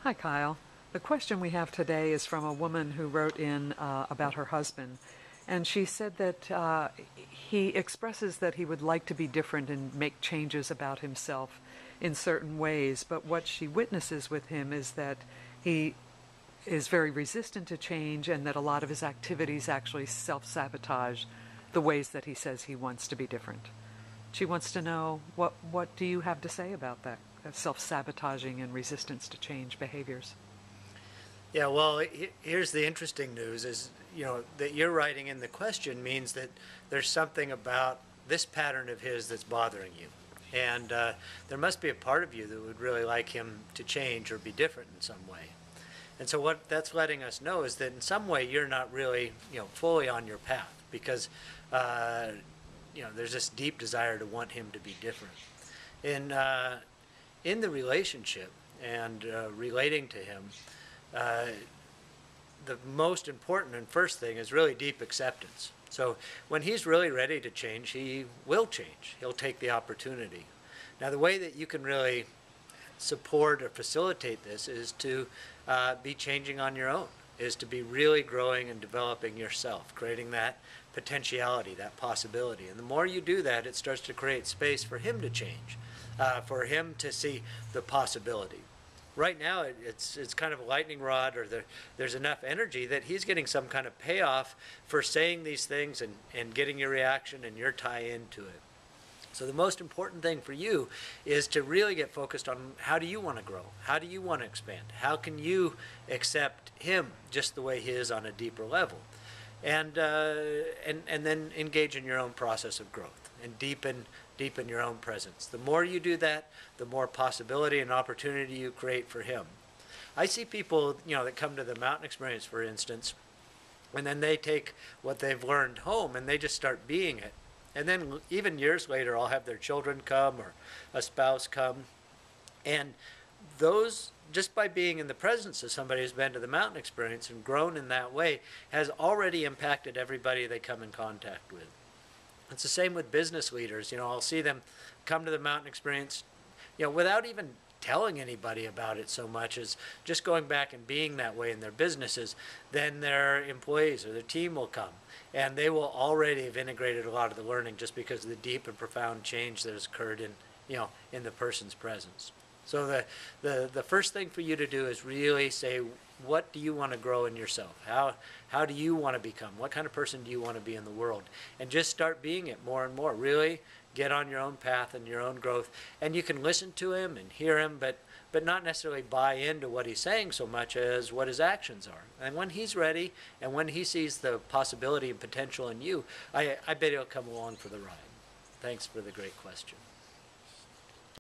Hi, Kyle. The question we have today is from a woman who wrote in about her husband. And she said that he expresses that he would like to be different and make changes about himself in certain ways. But what she witnesses with him is that he is very resistant to change and that a lot of his activities actually self-sabotage the ways that he says he wants to be different. She wants to know what do you have to say about that self-sabotaging and resistance to change behaviors? Yeah, well, here's the interesting news is, that you're writing in the question means that there's something about this pattern of his that's bothering you. And there must be a part of you that would really like him to change or be different in some way. And so what that's letting us know is that in some way you're not really, fully on your path because, there's this deep desire to want him to be different. In the relationship and relating to him, the most important and first thing is really deep acceptance. So when he's really ready to change, he will change. He'll take the opportunity. Now, the way that you can really support or facilitate this is to be changing on your own, is to be really growing and developing yourself, creating that potentiality, that possibility. And the more you do that, it starts to create space for him to change, for him to see the possibility. Right now, it's kind of a lightning rod, or there's enough energy that he's getting some kind of payoff for saying these things and getting your reaction and your tie into it. So the most important thing for you is to really get focused on how do you want to grow? How do you want to expand? How can you accept him just the way he is on a deeper level? And then engage in your own process of growth and deepen your own presence. The more you do that, the more possibility and opportunity you create for him. I see people, that come to the mountain experience, for instance, and then they take what they've learned home and they just start being it. And then even years later, I'll have their children come or a spouse come. And those, just by being in the presence of somebody who's been to the mountain experience and grown in that way, has already impacted everybody they come in contact with. It's the same with business leaders. I'll see them come to the mountain experience, without even telling anybody about it so much as just going back and being that way in their businesses. Then their employees or their team will come, and they will already have integrated a lot of the learning just because of the deep and profound change that has occurred in the person's presence. So the first thing for you to do is really say, what do you want to grow in yourself? How do you want to become? What kind of person do you want to be in the world? And just start being it more and more. Really get on your own path and your own growth. And you can listen to him and hear him, but not necessarily buy into what he's saying so much as what his actions are. And when he's ready and when he sees the possibility and potential in you, I bet he'll come along for the ride. Thanks for the great question.